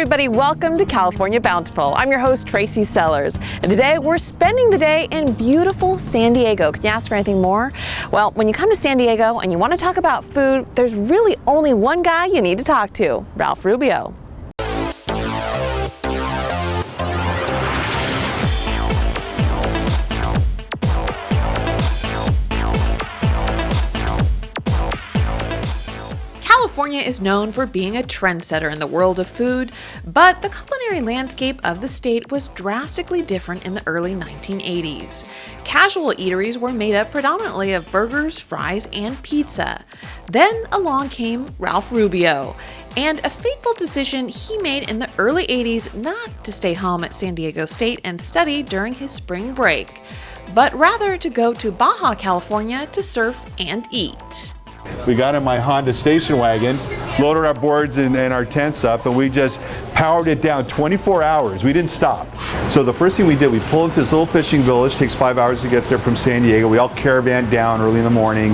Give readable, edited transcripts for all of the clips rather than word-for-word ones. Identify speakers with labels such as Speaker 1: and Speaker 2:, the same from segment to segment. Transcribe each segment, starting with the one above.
Speaker 1: everybody, welcome to California Bountiful. I'm your host, Tracy Sellers, and today we're spending the day in beautiful San Diego. Can you ask for anything more? Well, when you come to San Diego and you want to talk about food, there's really only one guy you need to talk to, Ralph Rubio. California is known for being a trendsetter in the world of food, but the culinary landscape of the state was drastically different in the early 1980s. Casual eateries were made up predominantly of burgers, fries, and pizza. Then along came Ralph Rubio, and a fateful decision he made in the early 80s not to stay home at San Diego State and study during his spring break, but rather to go to Baja California to surf and eat.
Speaker 2: We got in my Honda station wagon, loaded our boards and our tents up, and we just powered it down 24 hours. We didn't stop. So the first thing we did, we pulled into this little fishing village. It takes 5 hours to get there from San Diego. We all caravan down early in the morning,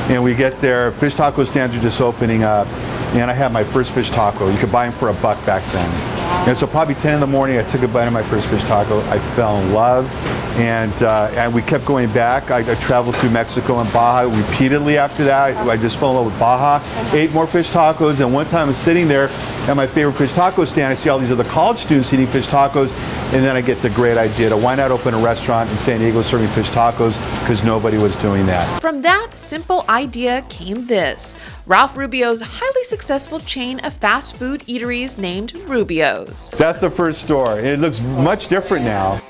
Speaker 2: and we get there. Fish taco stands are just opening up, and I had my first fish taco. You could buy them for $1 back then. And so probably 10 in the morning, I took a bite of my first fish taco. I fell in love, and we kept going back. I traveled through Mexico and Baja repeatedly after that. I just fell in love with Baja. Ate more fish tacos, and one time I was sitting there at my favorite fish taco stand. I see all these other college students eating fish tacos, and then I get the great idea to why not open a restaurant in San Diego serving fish tacos, because nobody was doing that.
Speaker 1: From that simple idea came this: Ralph Rubio's highly successful chain of fast food eateries named Rubio's.
Speaker 2: That's the first store. It looks much different now.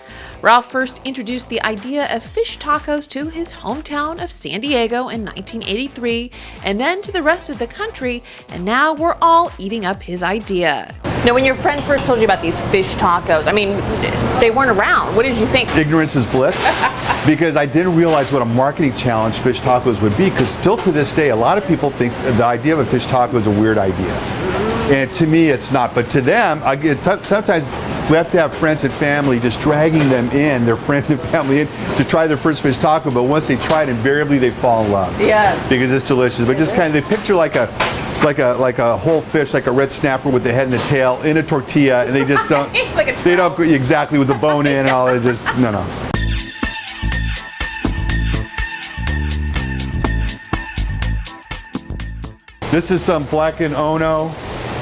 Speaker 1: Ralph first introduced the idea of fish tacos to his hometown of San Diego in 1983, and then to the rest of the country, and now we're all eating up his idea. Now, when your friend first told you about these fish tacos, I mean, they weren't around. What did you think?
Speaker 2: Ignorance is bliss, because I didn't realize what a marketing challenge fish tacos would be, because still to this day, a lot of people think the idea of a fish taco is a weird idea. And to me, it's not. But to them, sometimes we have to have friends and family just dragging them in, their friends and family in, to try their first fish taco. But once they try it, invariably they fall in love. Yes. Because it's delicious. But just kind of, they picture like a whole fish, like a red snapper with the head and the tail in a tortilla, and they just don't. Like they don't go exactly with the bone in and all. They just no. This is some blackened Ono.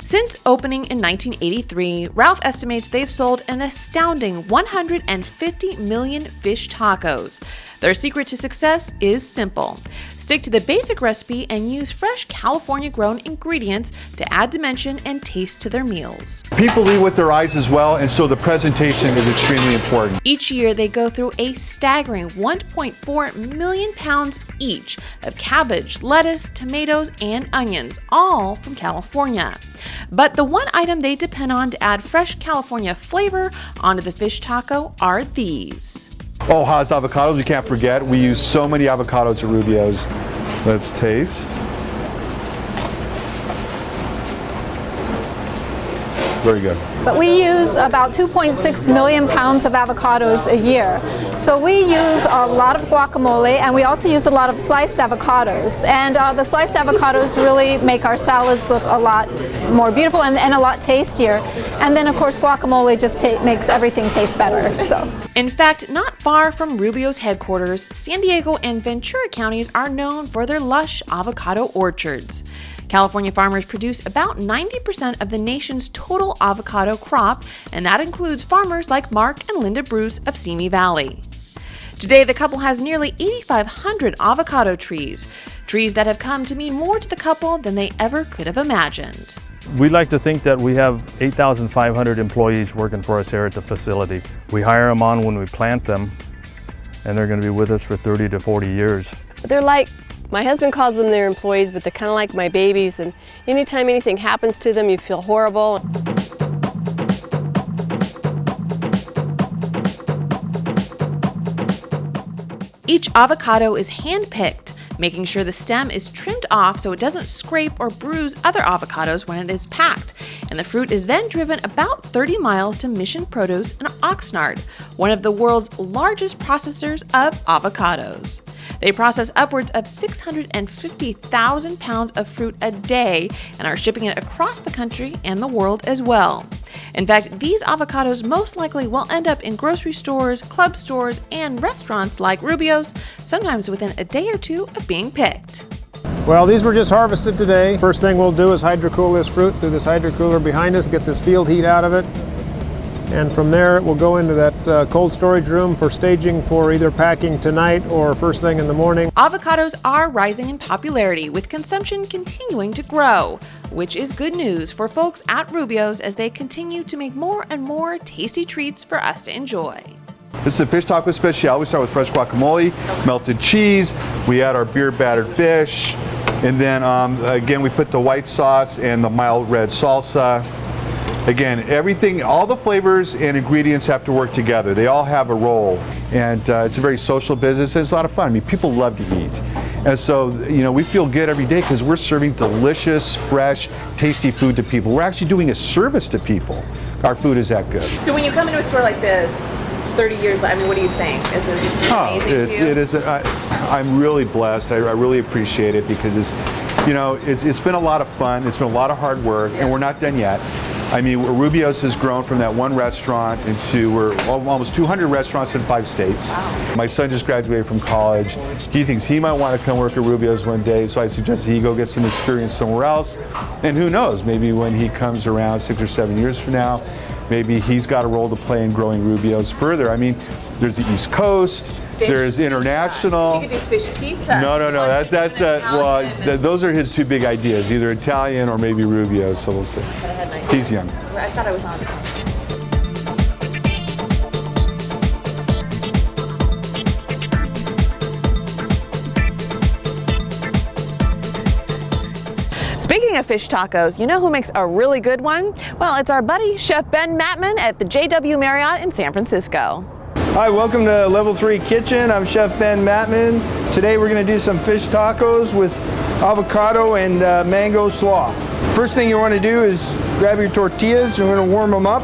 Speaker 1: Since opening in 1983, Ralph estimates they've sold an astounding 150 million fish tacos. Their secret to success is simple: stick to the basic recipe and use fresh California-grown ingredients to add dimension and taste to their meals.
Speaker 2: People eat with their eyes as well, and so the presentation is extremely important.
Speaker 1: Each year, they go through a staggering 1.4 million pounds each of cabbage, lettuce, tomatoes, and onions, all from California. But the one item they depend on to add fresh California flavor onto the fish taco are these.
Speaker 2: Oh, Haas avocados, we can't forget. We use so many avocados at Rubio's. Let's taste. Very good.
Speaker 3: But we use about 2.6 million pounds of avocados a year. So we use a lot of guacamole, and we also use a lot of sliced avocados. And the sliced avocados really make our salads look a lot more beautiful and a lot tastier. And then, of course, guacamole just makes everything taste better. So.
Speaker 1: In fact, not far from Rubio's headquarters, San Diego and Ventura counties are known for their lush avocado orchards. California farmers produce about 90% of the nation's total avocado crop, and that includes farmers like Mark and Linda Bruce of Simi Valley. Today, the couple has nearly 8,500 avocado trees that have come to mean more to the couple than they ever could have imagined.
Speaker 4: We like to think that we have 8,500 employees working for us here at the facility. We hire them on when we plant them, and they're going to be with us for 30 to 40 years.
Speaker 5: They're like, my husband calls them their employees, but they're kind of like my babies, and anytime anything happens to them, you feel horrible.
Speaker 1: Each avocado is hand-picked, making sure the stem is trimmed off so it doesn't scrape or bruise other avocados when it is packed, and the fruit is then driven about 30 miles to Mission Produce in Oxnard, one of the world's largest processors of avocados. They process upwards of 650,000 pounds of fruit a day and are shipping it across the country and the world as well. In fact, these avocados most likely will end up in grocery stores, club stores, and restaurants like Rubio's, sometimes within a day or two of being picked.
Speaker 6: Well, these were just harvested today. First thing we'll do is hydrocool this fruit through this hydrocooler behind us, get this field heat out of it. And from there, it will go into that cold storage room for staging for either packing tonight or first thing in the morning.
Speaker 1: Avocados are rising in popularity, with consumption continuing to grow, which is good news for folks at Rubio's as they continue to make more and more tasty treats for us to enjoy.
Speaker 2: This is a fish taco special. We start with fresh guacamole, melted cheese. We add our beer battered fish. And then again, we put the white sauce and the mild red salsa. Again, everything, all the flavors and ingredients have to work together. They all have a role. And it's a very social business. It's a lot of fun. I mean, people love to eat. And so, you know, we feel good every day because we're serving delicious, fresh, tasty food to people. We're actually doing a service to people. Our food is that good.
Speaker 1: So when you come into a store like this, 30 years later, I mean, what do you think? Is this amazing to you?
Speaker 2: It is. I'm really blessed. I really appreciate it because it's been a lot of fun. It's been a lot of hard work, and we're not done yet. I mean, Rubio's has grown from that one restaurant into we're almost 200 restaurants in 5 states. Wow. My son just graduated from college. He thinks he might want to come work at Rubio's one day, so I suggested he go get some experience somewhere else. And who knows, maybe when he comes around 6 or 7 years from now, maybe he's got a role to play in growing Rubio's further. I mean, there's the East Coast, there's international.
Speaker 1: You could do fish pizza.
Speaker 2: No. Those are his 2 big ideas, either Italian or maybe Rubio's. So we'll see. He's young.
Speaker 1: I thought I was on. Speaking of fish tacos, you know who makes a really good one? Well, it's our buddy, Chef Ben Mattman at the JW Marriott in San Francisco.
Speaker 7: Hi, welcome to Level 3 Kitchen. I'm Chef Ben Mattman. Today we're going to do some fish tacos with avocado and mango slaw. First thing you want to do is grab your tortillas. We're going to warm them up.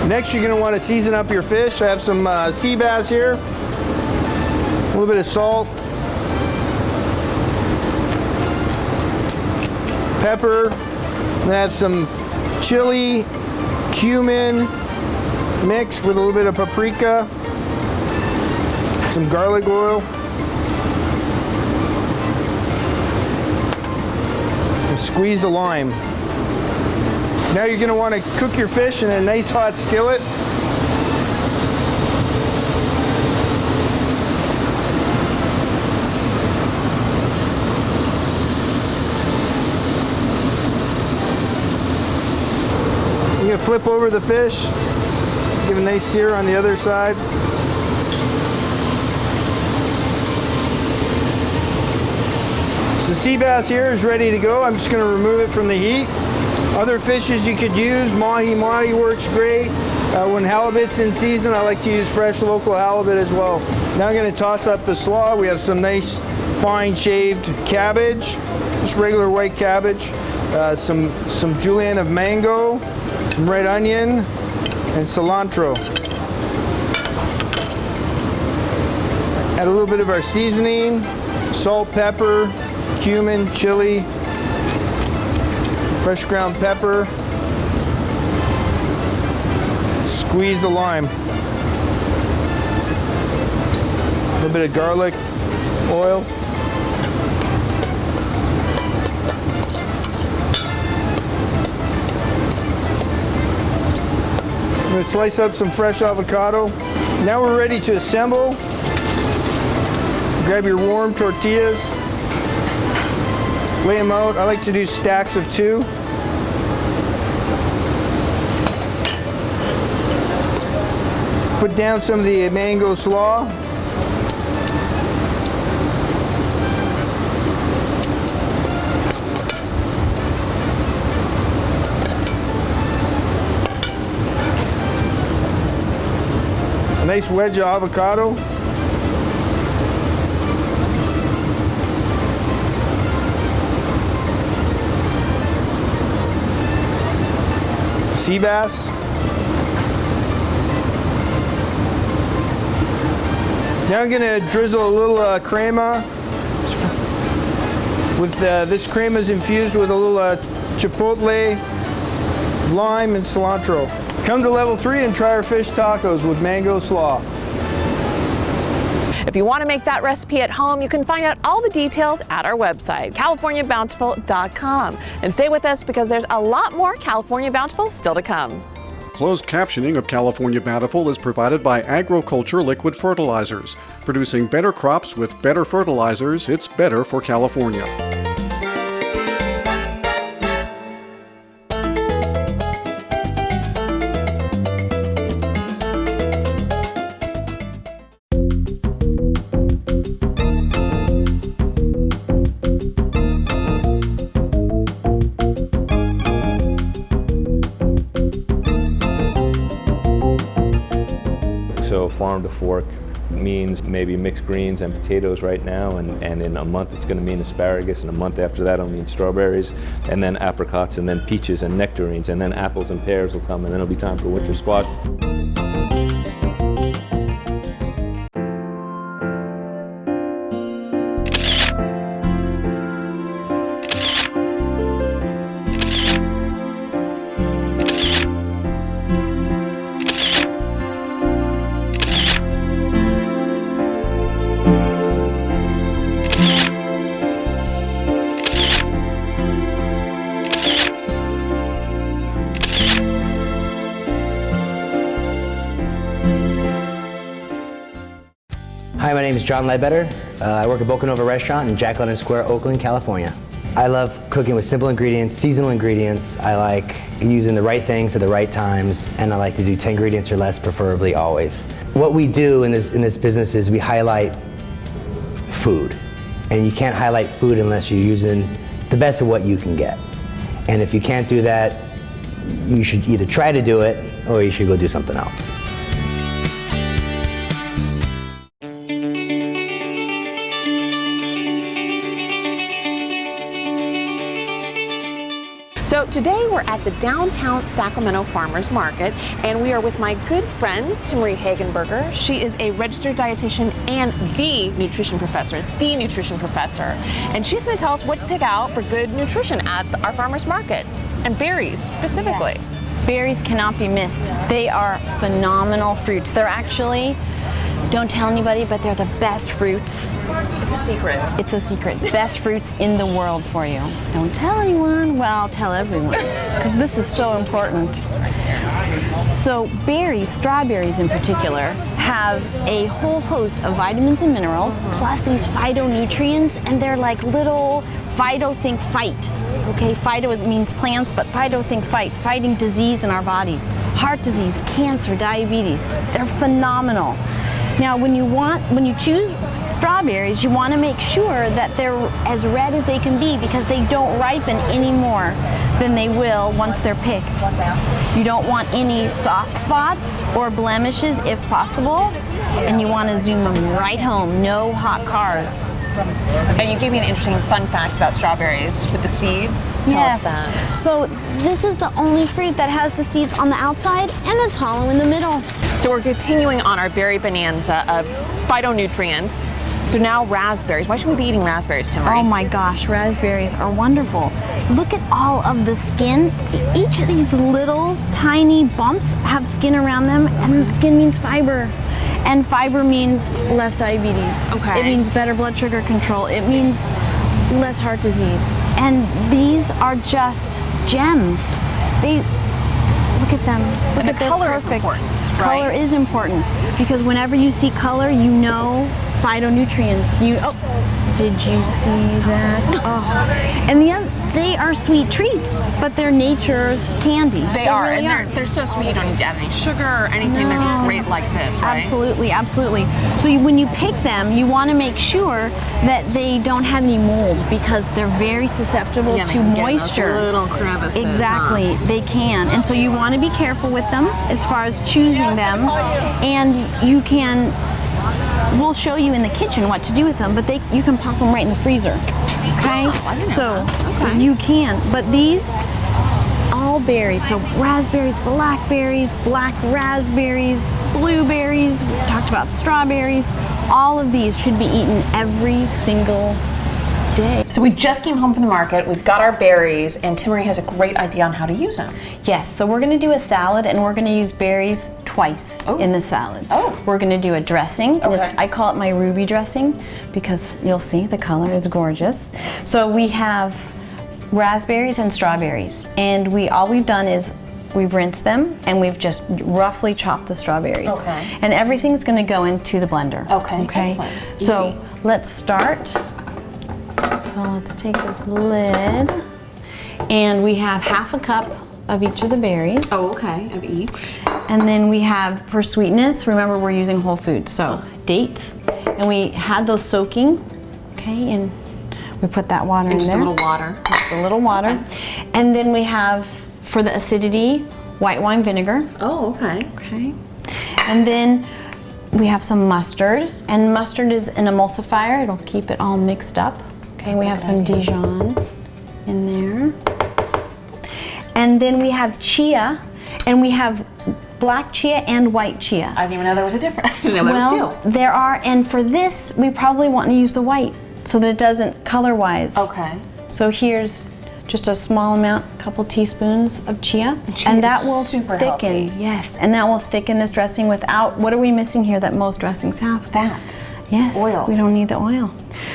Speaker 7: Next, you're going to want to season up your fish. I have some sea bass here, a little bit of salt, pepper, and I have some chili, cumin, mixed with a little bit of paprika, some garlic oil, and squeeze a lime. Now you're going to want to cook your fish in a nice hot skillet. You're going to flip over the fish. Give a nice sear on the other side. So sea bass here is ready to go. I'm just going to remove it from the heat. Other fishes you could use, mahi works great. When halibut's in season, I like to use fresh local halibut as well. Now I'm going to toss up the slaw. We have some nice fine shaved cabbage, just regular white cabbage, some julienne of mango, some red onion, and cilantro. Add a little bit of our seasoning, salt, pepper, cumin, chili, fresh ground pepper. Squeeze the lime. A little bit of garlic, oil. I'm going to slice up some fresh avocado. Now we're ready to assemble. Grab your warm tortillas. Lay them out. I like to do stacks of 2. Put down some of the mango slaw. A nice wedge of avocado. Sea bass. Now I'm going to drizzle a little crema. With this crema is infused with a little chipotle, lime, and cilantro. Come to level 3 and try our fish tacos with mango slaw.
Speaker 1: If you want to make that recipe at home, you can find out all the details at our website, californiabountiful.com. And stay with us because there's a lot more California Bountiful still to come.
Speaker 8: Closed captioning of California Bountiful is provided by Agriculture Liquid Fertilizers. Producing better crops with better fertilizers, it's better for California.
Speaker 9: So farm to fork means maybe mixed greens and potatoes right now, and in a month it's going to mean asparagus, and a month after that it'll mean strawberries, and then apricots, and then peaches and nectarines, and then apples and pears will come, and then it'll be time for winter squash.
Speaker 10: Hi, my name is John Ledbetter. I work at Boca Nova Restaurant in Jack London Square, Oakland, California. I love cooking with simple ingredients, seasonal ingredients. I like using the right things at the right times, and I like to do 10 ingredients or less, preferably always. What we do in this business is we highlight food. And you can't highlight food unless you're using the best of what you can get. And if you can't do that, you should either try to do it or you should go do something else.
Speaker 1: So today we're at the downtown Sacramento Farmers Market, and we are with my good friend, Timmerie Hagenberger. She is a registered dietitian and the nutrition professor. And she's going to tell us what to pick out for good nutrition at our farmers market, and berries specifically.
Speaker 11: Yes. Berries cannot be missed. They are phenomenal fruits. They're actually, don't tell anybody, but they're the best fruits.
Speaker 1: It's a secret.
Speaker 11: It's a secret. Best fruits in the world for you. Don't tell anyone. Well, tell everyone, because this is so important. So berries, strawberries in particular, have a whole host of vitamins and minerals, plus these phytonutrients, and they're like little phyto, think fight. Okay, phyto means plants, but phyto, think fight, fighting disease in our bodies. Heart disease, cancer, diabetes. They're phenomenal. Now, when you choose strawberries, you want to make sure that they're as red as they can be, because they don't ripen any more than they will once they're picked. You don't want any soft spots or blemishes if possible, and you want to zoom them right home, no hot cars.
Speaker 1: And you gave me an interesting fun fact about strawberries with the seeds. Tell us that.
Speaker 11: So this is the only fruit that has the seeds on the outside and it's hollow in the middle.
Speaker 1: So we're continuing on our berry bonanza of phytonutrients. So now raspberries. Why should we be eating raspberries, Timmerie?
Speaker 11: Oh my gosh, raspberries are wonderful. Look at all of the skin. See, each of these little tiny bumps have skin around them, and the skin means fiber. And fiber means less diabetes.
Speaker 1: Okay.
Speaker 11: It means better blood sugar control. It means less heart disease. And these are just gems. Look at them.
Speaker 1: And the color is important, right?
Speaker 11: Color is important, because whenever you see color, you know phytonutrients. Did you see that? Oh. And they are sweet treats, but they're nature's candy.
Speaker 1: They are,
Speaker 11: really
Speaker 1: and they're so sweet. You don't need to add any sugar or anything. No. They're just great like this, right?
Speaker 11: Absolutely, absolutely. So when you pick them, you want to make sure that they don't have any mold, because they're very susceptible to moisture.
Speaker 1: Get little crevices.
Speaker 11: Exactly, they can. And so you want to be careful with them as far as choosing them, and we'll show you in the kitchen what to do with them, but you can pop them right in the freezer. Okay? You can. But these, all berries, so raspberries, blackberries, black raspberries, blueberries, we talked about strawberries, all of these should be eaten every single day.
Speaker 1: So we just came home from the market, we've got our berries, and Timmery has a great idea on how to use them.
Speaker 11: Yes, so we're going to do a salad, and we're going to use berries twice in the salad.
Speaker 1: Oh.
Speaker 11: We're going to do a dressing, and
Speaker 1: Okay.
Speaker 11: I call it my ruby dressing because you'll see the color is gorgeous. So we have raspberries and strawberries, and all we've done is we've rinsed them and we've just roughly chopped the strawberries.
Speaker 1: Okay.
Speaker 11: And everything's going to go into the blender.
Speaker 1: Okay, excellent.
Speaker 11: So
Speaker 1: Easy.
Speaker 11: let's start. So let's take this lid, and we have half a cup of each of the berries.
Speaker 1: Oh, okay, of each.
Speaker 11: And then we have, for sweetness, remember we're using whole foods, so dates. And we had those soaking, okay, and we put that water in
Speaker 1: Just
Speaker 11: there.
Speaker 1: a little water.
Speaker 11: Just a little water. And then we have, for the acidity, white wine vinegar.
Speaker 1: Oh, okay.
Speaker 11: Okay. And then we have some mustard, and mustard is an emulsifier. It'll keep it all mixed up. Okay, we have some Dijon in there. And then we have chia, and we have black chia and white chia.
Speaker 1: I didn't even know there was a difference. I didn't know there was two.
Speaker 11: There are, and for this, we probably want to use the white so that it doesn't color-wise.
Speaker 1: Okay.
Speaker 11: So here's just a small amount, a couple teaspoons of chia, and that will
Speaker 1: super
Speaker 11: thicken.
Speaker 1: healthy.
Speaker 11: Yes, and that will thicken this dressing without, what are we missing here that most dressings have?
Speaker 1: Fat.
Speaker 11: Yes,
Speaker 1: Oil.
Speaker 11: we don't need the oil.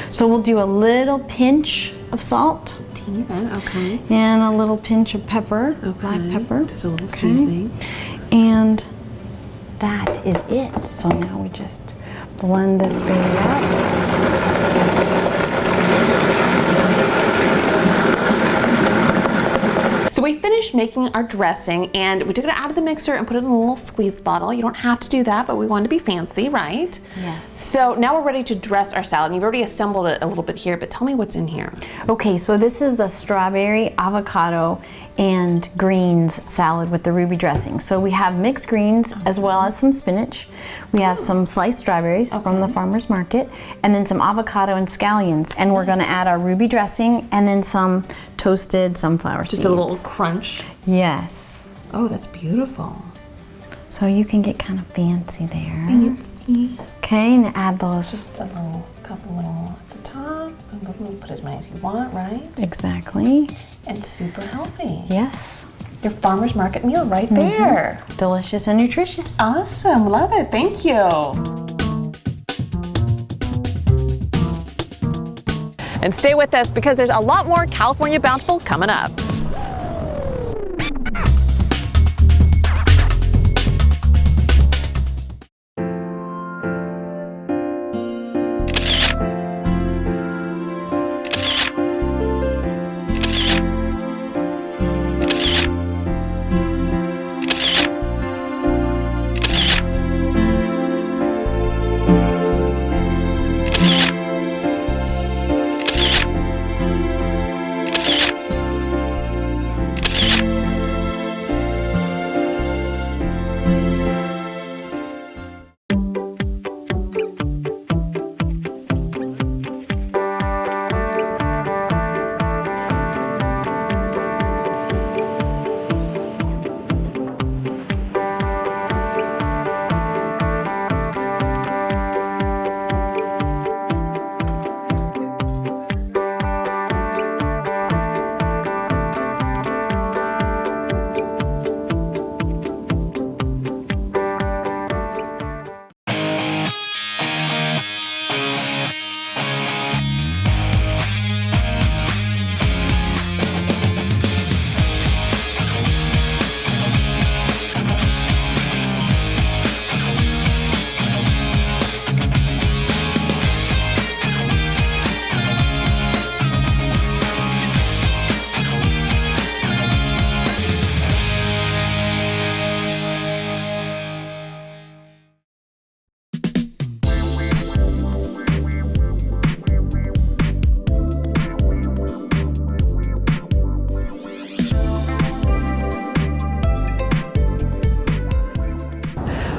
Speaker 11: So we'll do a little pinch of salt.
Speaker 1: Teeny bit, okay.
Speaker 11: And a little pinch of pepper, black
Speaker 1: Okay,
Speaker 11: pepper.
Speaker 1: just a little seasoning.
Speaker 11: And that is it. So now we just blend this baby up.
Speaker 1: So we finished making our dressing, and we took it out of the mixer and put it in a little squeeze bottle. You don't have to do that, but we wanted to be fancy, right?
Speaker 11: Yes.
Speaker 1: So now we're ready to dress our salad. You've already assembled it a little bit here, but tell me what's in here.
Speaker 11: Okay, so this is the strawberry, avocado, and greens salad with the ruby dressing. So we have mixed greens as well as some spinach. We have some sliced strawberries from the farmer's market, and then some avocado and scallions. And we're gonna add our ruby dressing and then some toasted sunflower seeds.
Speaker 1: Just a little crunch.
Speaker 11: Yes.
Speaker 1: Oh, that's beautiful.
Speaker 11: So you can get kind of fancy there.
Speaker 1: Fancy.
Speaker 11: Okay, and add those.
Speaker 1: Just a little, couple little at the top. Put as many as you want, right?
Speaker 11: Exactly.
Speaker 1: And super healthy.
Speaker 11: Yes.
Speaker 1: Your farmer's market meal right there.
Speaker 11: Delicious and nutritious.
Speaker 1: Awesome, love it, thank you. And stay with us because there's a lot more California Bountiful coming up.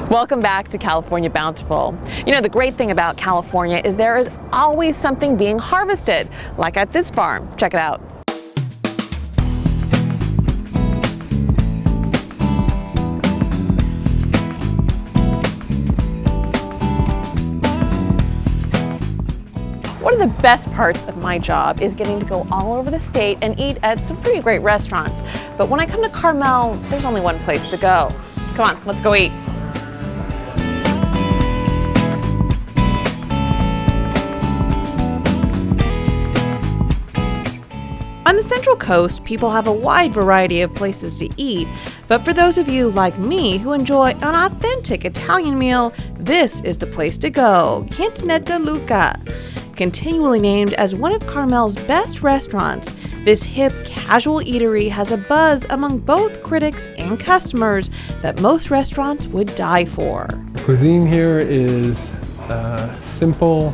Speaker 1: Welcome back to California Bountiful. You know, the great thing about California is there is always something being harvested, like at this farm. Check it out. One of of the best parts of my job is getting to go all over the state and eat at some pretty great restaurants. But when I come to Carmel, there's only one place to go. Come on, let's go eat. On the Central Coast, people have a wide variety of places to eat, but for those of you like me who enjoy an authentic Italian meal, this is the place to go, Cantinetta Luca. Continually named as one of Carmel's best restaurants, this hip, casual eatery has a buzz among both critics and customers that most restaurants would die for.
Speaker 12: Cuisine here is simple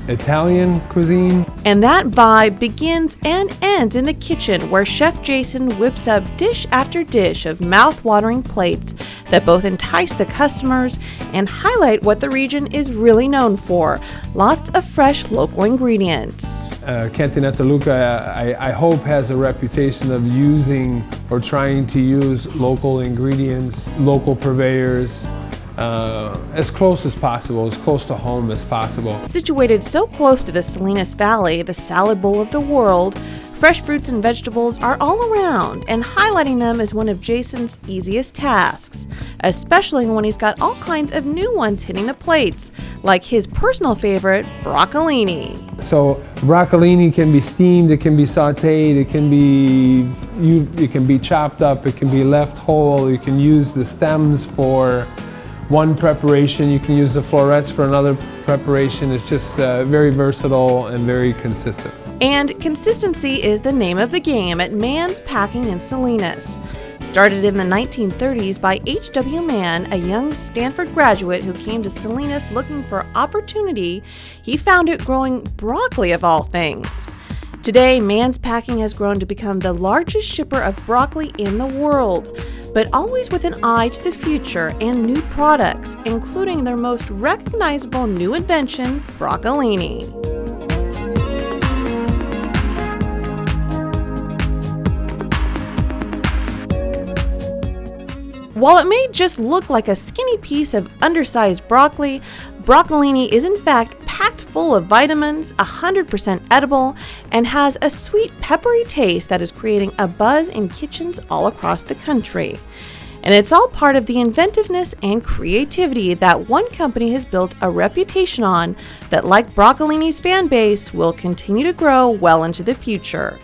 Speaker 12: Italian cuisine.
Speaker 1: And that vibe begins and ends in the kitchen, where Chef Jason whips up dish after dish of mouth-watering plates that both entice the customers and highlight what the region is really known for: lots of fresh local ingredients.
Speaker 12: Cantinetta Luca, I hope, has a reputation of using or trying to use local ingredients, local purveyors, as close as possible, as close to home as possible.
Speaker 1: Situated so close to the Salinas Valley, the salad bowl of the world, fresh fruits and vegetables are all around, and highlighting them is one of Jason's easiest tasks, especially when he's got all kinds of new ones hitting the plates, like his personal favorite, broccolini.
Speaker 12: So broccolini can be steamed, it can be sauteed, it can be chopped up, it can be left whole. You can use the stems for one preparation, you can use the florets for another preparation. It's just very versatile and very consistent.
Speaker 1: And consistency is the name of the game at Mann's Packing in Salinas. Started in the 1930s by H.W. Mann, a young Stanford graduate who came to Salinas looking for opportunity, he found it growing broccoli of all things. Today, Mann's Packing has grown to become the largest shipper of broccoli in the world, but always with an eye to the future and new products, including their most recognizable new invention, broccolini. While it may just look like a skinny piece of undersized broccoli, broccolini is in fact packed full of vitamins, 100% edible, and has a sweet, peppery taste that is creating a buzz in kitchens all across the country. And it's all part of the inventiveness and creativity that one company has built a reputation on that, like broccolini's fan base, will continue to grow well into the future.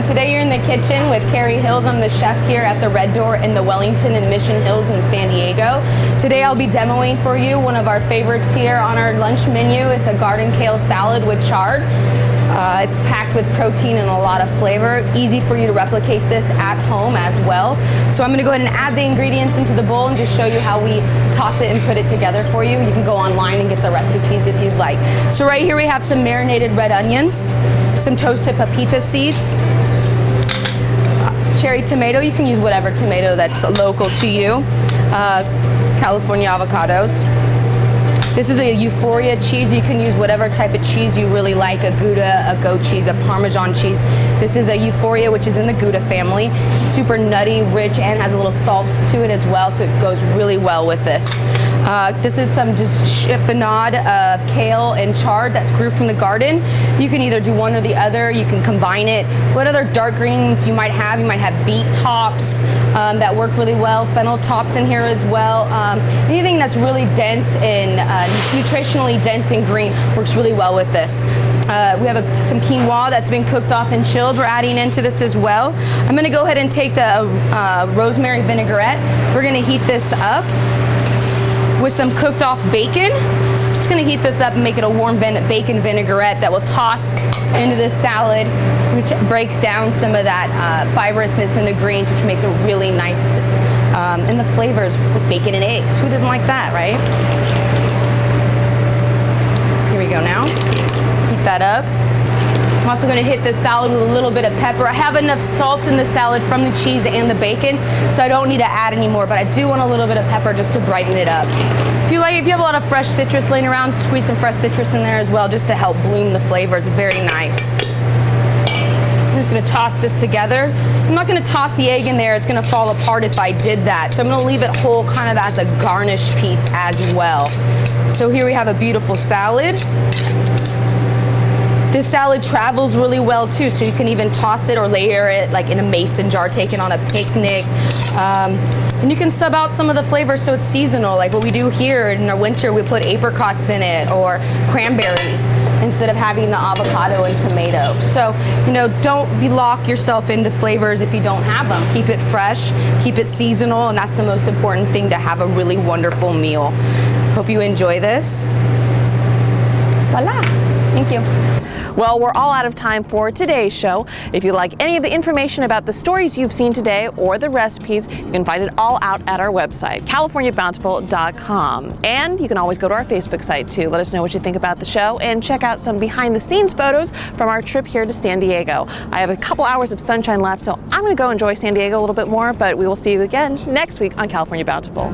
Speaker 11: Today you're in the kitchen with Carrie Hills. I'm the chef here at the Red Door in the Wellington and Mission Hills in San Diego. Today I'll be demoing for you one of our favorites here on our lunch menu. It's a garden kale salad with chard.
Speaker 13: It's packed with protein and a lot of flavor. Easy for you to replicate this at home as well. So I'm gonna go ahead and add the ingredients into the bowl and just show you how we toss it and put it together for you. You can go online and get the recipes if you'd like. So right here we have some marinated red onions, some toasted papita seeds, cherry tomato. You can use whatever tomato that's local to you. California avocados. This is a Euphoria cheese. You can use whatever type of cheese you really like, a Gouda, a goat cheese, a Parmesan cheese. This is a Euphoria, which is in the Gouda family. Super nutty, rich, and has a little salt to it as well, so it goes really well with this. This is some just chiffonade of kale and chard that's grew from the garden. You can either do one or the other. You can combine it. What other dark greens you might have? You might have beet tops that work really well. Fennel tops in here as well. Anything that's really dense and nutritionally dense and green works really well with this. We have some quinoa that's been cooked off and chilled. We're adding into this as well. I'm going to go ahead and take the rosemary vinaigrette. We're going to heat this up with some cooked off bacon. Just gonna heat this up and make it a warm bacon vinaigrette that will toss into this salad, which breaks down some of that fibrousness in the greens, which makes it really nice. And the flavors with bacon and eggs. Who doesn't like that, right? Here we go now. Heat that up. I'm also going to hit this salad with a little bit of pepper. I have enough salt in the salad from the cheese and the bacon, so I don't need to add any more, but I do want a little bit of pepper just to brighten it up. If you have a lot of fresh citrus laying around, squeeze some fresh citrus in there as well, just to help bloom the flavors. Very nice. I'm just going to toss this together. I'm not going to toss the egg in there. It's going to fall apart if I did that. So I'm going to leave it whole kind of as a garnish piece as well. So here we have a beautiful salad. This salad travels really well too, so you can even toss it or layer it like in a mason jar, take it on a picnic. And you can sub out some of the flavors so it's seasonal, like what we do here in the winter, we put apricots in it or cranberries instead of having the avocado and tomato. So, don't lock yourself into flavors if you don't have them. Keep it fresh, keep it seasonal, and that's the most important thing to have a really wonderful meal. Hope you enjoy this. Voila, thank you.
Speaker 1: Well, we're all out of time for today's show. If you like any of the information about the stories you've seen today or the recipes, you can find it all out at our website, californiabountiful.com. And you can always go to our Facebook site too. Let us know what you think about the show and check out some behind the scenes photos from our trip here to San Diego. I have a couple hours of sunshine left, so I'm going to go enjoy San Diego a little bit more, but we will see you again next week on California Bountiful.